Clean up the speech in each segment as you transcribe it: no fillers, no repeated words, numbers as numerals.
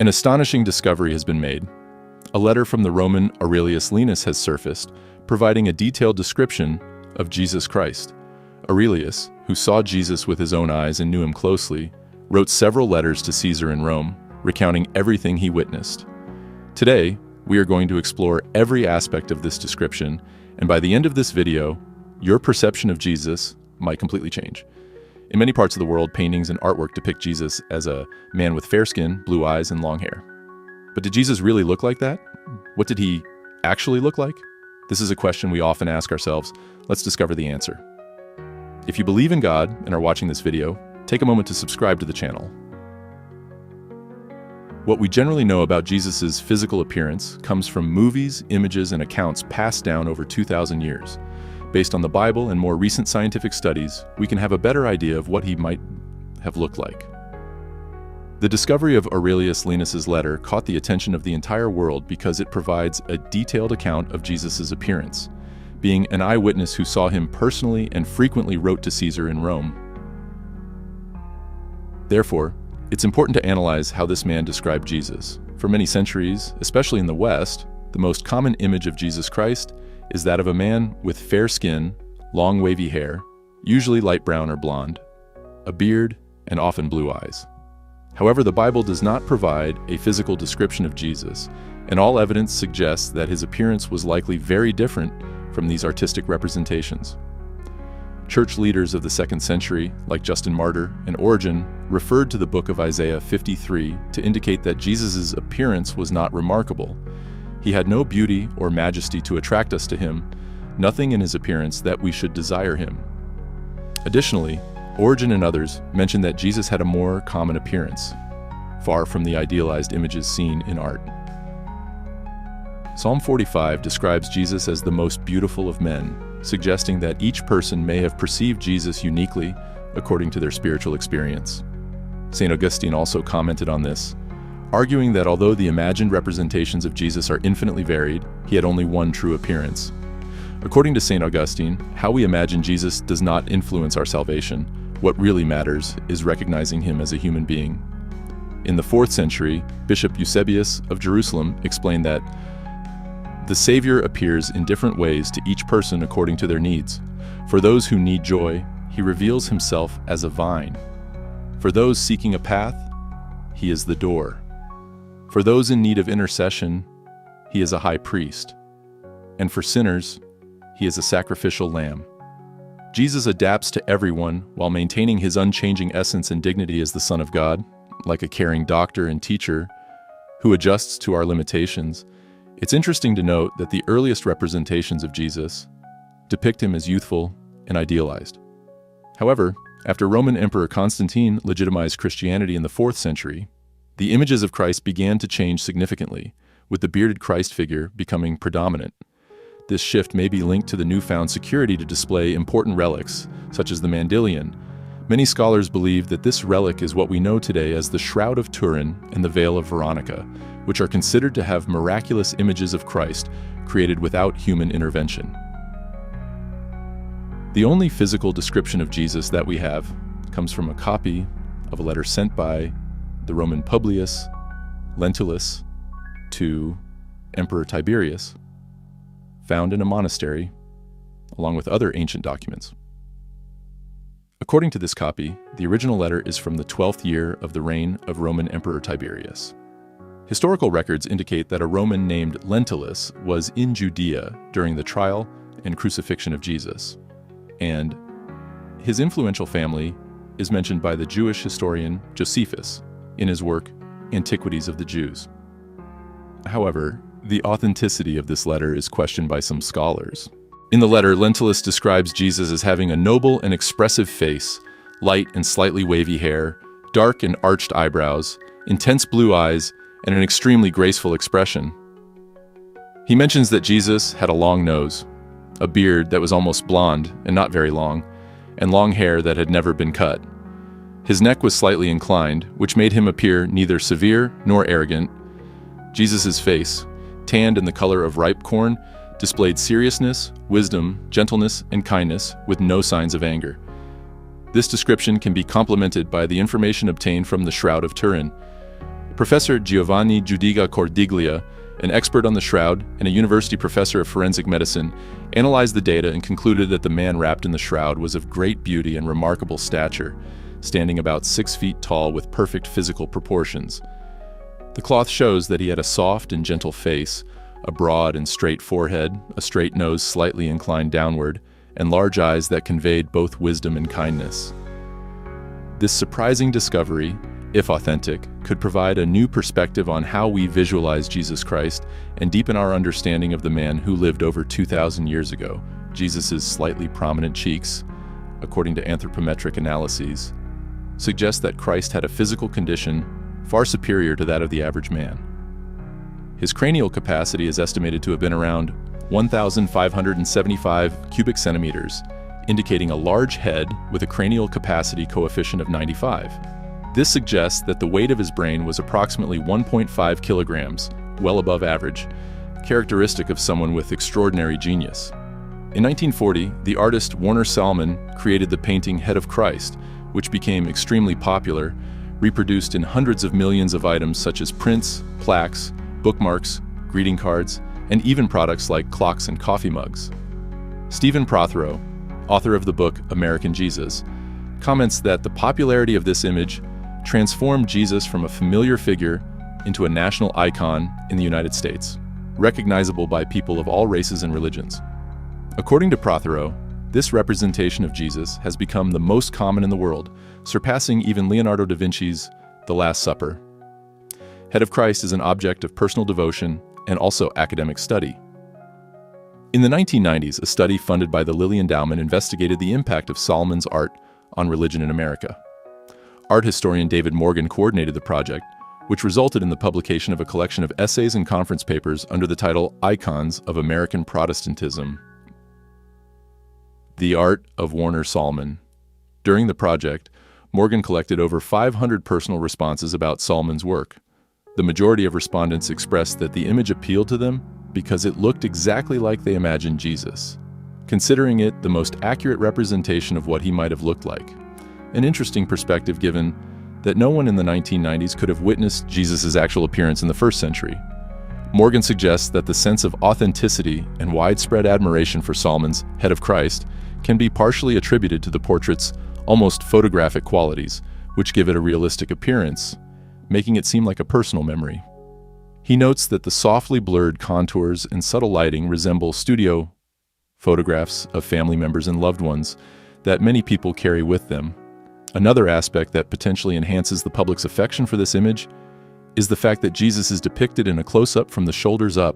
An astonishing discovery has been made. A letter from the Roman Aurelius Linus has surfaced, providing a detailed description of Jesus Christ. Aurelius, who saw Jesus with his own eyes and knew him closely, wrote several letters to Caesar in Rome, recounting everything he witnessed. Today, we are going to explore every aspect of this description, and by the end of this video, your perception of Jesus might completely change. In many parts of the world, paintings and artwork depict Jesus as a man with fair skin, blue eyes, and long hair. But did Jesus really look like that? What did he actually look like? This is a question we often ask ourselves. Let's discover the answer. If you believe in God and are watching this video, take a moment to subscribe to the channel. What we generally know about Jesus' physical appearance comes from movies, images, and accounts passed down over 2,000 years. Based on the Bible and more recent scientific studies, we can have a better idea of what he might have looked like. The discovery of Aurelius Linus's letter caught the attention of the entire world because it provides a detailed account of Jesus' appearance. Being an eyewitness who saw him personally and frequently wrote to Caesar in Rome. Therefore, it's important to analyze how this man described Jesus. For many centuries, especially in the West, the most common image of Jesus Christ is that of a man with fair skin, long wavy hair, usually light brown or blonde, a beard, and often blue eyes. However, the Bible does not provide a physical description of Jesus, and all evidence suggests that his appearance was likely very different from these artistic representations. Church leaders of the 2nd century, like Justin Martyr and Origen, referred to the book of Isaiah 53 to indicate that Jesus' appearance was not remarkable. He had no beauty or majesty to attract us to him, nothing in his appearance that we should desire him. Additionally, Origen and others mention that Jesus had a more common appearance, far from the idealized images seen in art. Psalm 45 describes Jesus as the most beautiful of men, suggesting that each person may have perceived Jesus uniquely according to their spiritual experience. St. Augustine also commented on this, arguing that although the imagined representations of Jesus are infinitely varied, he had only one true appearance. According to St. Augustine, how we imagine Jesus does not influence our salvation. What really matters is recognizing him as a human being. In the 4th century, Bishop Eusebius of Jerusalem explained that the Savior appears in different ways to each person according to their needs. For those who need joy, he reveals himself as a vine. For those seeking a path, he is the door. For those in need of intercession, he is a high priest. And for sinners, he is a sacrificial lamb. Jesus adapts to everyone while maintaining his unchanging essence and dignity as the Son of God, like a caring doctor and teacher who adjusts to our limitations. It's interesting to note that the earliest representations of Jesus depict him as youthful and idealized. However, after Roman Emperor Constantine legitimized Christianity in the 4th century, the images of Christ began to change significantly, with the bearded Christ figure becoming predominant. This shift may be linked to the newfound security to display important relics, such as the Mandilion. Many scholars believe that this relic is what we know today as the Shroud of Turin and the Veil of Veronica, which are considered to have miraculous images of Christ created without human intervention. The only physical description of Jesus that we have comes from a copy of a letter sent by the Roman Publius Lentulus to Emperor Tiberius, found in a monastery, along with other ancient documents. According to this copy, the original letter is from the 12th year of the reign of Roman Emperor Tiberius. Historical records indicate that a Roman named Lentulus was in Judea during the trial and crucifixion of Jesus, and his influential family is mentioned by the Jewish historian Josephus in his work Antiquities of the Jews. However, the authenticity of this letter is questioned by some scholars. In the letter, Lentulus describes Jesus as having a noble and expressive face, light and slightly wavy hair, dark and arched eyebrows, intense blue eyes, and an extremely graceful expression. He mentions that Jesus had a long nose, a beard that was almost blonde and not very long, and long hair that had never been cut. His neck was slightly inclined, which made him appear neither severe nor arrogant. Jesus' face, tanned in the color of ripe corn, displayed seriousness, wisdom, gentleness, and kindness with no signs of anger. This description can be complemented by the information obtained from the Shroud of Turin. Professor Giovanni Giudiga Cordiglia, an expert on the shroud and a university professor of forensic medicine, analyzed the data and concluded that the man wrapped in the shroud was of great beauty and remarkable stature, standing about 6 feet tall with perfect physical proportions. The cloth shows that he had a soft and gentle face, a broad and straight forehead, a straight nose slightly inclined downward, and large eyes that conveyed both wisdom and kindness. This surprising discovery, if authentic, could provide a new perspective on how we visualize Jesus Christ and deepen our understanding of the man who lived over 2,000 years ago. Jesus' slightly prominent cheeks, according to anthropometric analyses, suggest that Christ had a physical condition far superior to that of the average man. His cranial capacity is estimated to have been around 1,575 cubic centimeters, indicating a large head with a cranial capacity coefficient of 95. This suggests that the weight of his brain was approximately 1.5 kilograms, well above average, characteristic of someone with extraordinary genius. In 1940, the artist Warner Salmon created the painting Head of Christ, which became extremely popular, reproduced in hundreds of millions of items such as prints, plaques, bookmarks, greeting cards, and even products like clocks and coffee mugs. Stephen Prothero, author of the book American Jesus, comments that the popularity of this image transformed Jesus from a familiar figure into a national icon in the United States, recognizable by people of all races and religions. According to Prothero, this representation of Jesus has become the most common in the world, surpassing even Leonardo da Vinci's The Last Supper. Head of Christ is an object of personal devotion and also academic study. In the 1990s, a study funded by the Lilly Endowment investigated the impact of Solomon's art on religion in America. Art historian David Morgan coordinated the project, which resulted in the publication of a collection of essays and conference papers under the title Icons of American Protestantism. The Art of Warner Salmon. During the project, Morgan collected over 500 personal responses about Salmon's work. The majority of respondents expressed that the image appealed to them because it looked exactly like they imagined Jesus, considering it the most accurate representation of what he might have looked like. An interesting perspective given that no one in the 1990s could have witnessed Jesus' actual appearance in the first century. Morgan suggests that the sense of authenticity and widespread admiration for Salmon's Head of Christ can be partially attributed to the portrait's almost photographic qualities, which give it a realistic appearance, making it seem like a personal memory. He notes that the softly blurred contours and subtle lighting resemble studio photographs of family members and loved ones that many people carry with them. Another aspect that potentially enhances the public's affection for this image is the fact that Jesus is depicted in a close-up from the shoulders up,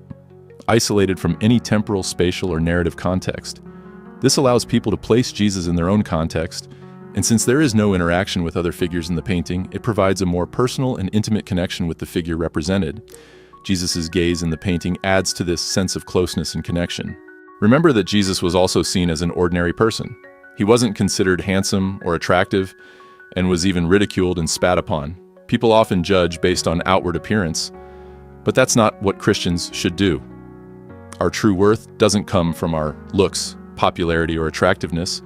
isolated from any temporal, spatial, or narrative context. This allows people to place Jesus in their own context, and since there is no interaction with other figures in the painting, it provides a more personal and intimate connection with the figure represented. Jesus' gaze in the painting adds to this sense of closeness and connection. Remember that Jesus was also seen as an ordinary person. He wasn't considered handsome or attractive, and was even ridiculed and spat upon. People often judge based on outward appearance, but that's not what Christians should do. Our true worth doesn't come from our looks, popularity, or attractiveness.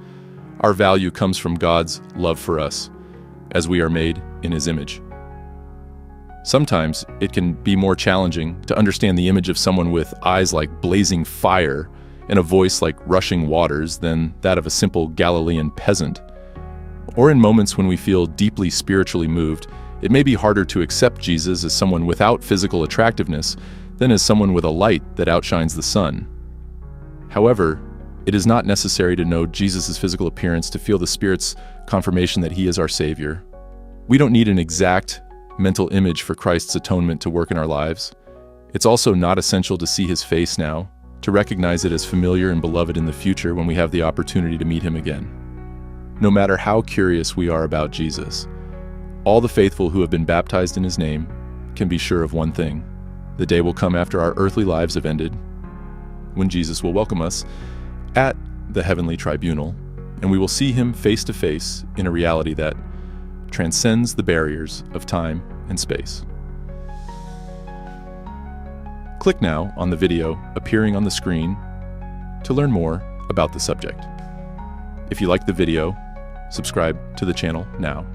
Our value comes from God's love for us, as we are made in His image. Sometimes it can be more challenging to understand the image of someone with eyes like blazing fire and a voice like rushing waters than that of a simple Galilean peasant. Or in moments when we feel deeply spiritually moved, it may be harder to accept Jesus as someone without physical attractiveness than as someone with a light that outshines the sun. However, it is not necessary to know Jesus' physical appearance to feel the Spirit's confirmation that He is our Savior. We don't need an exact mental image for Christ's atonement to work in our lives. It's also not essential to see His face now, to recognize it as familiar and beloved in the future when we have the opportunity to meet Him again. No matter how curious we are about Jesus, all the faithful who have been baptized in His name can be sure of one thing. The day will come after our earthly lives have ended, when Jesus will welcome us at the heavenly tribunal, and we will see Him face to face in a reality that transcends the barriers of time and space. Click now on the video appearing on the screen to learn more about the subject. If you like the video, subscribe to the channel now.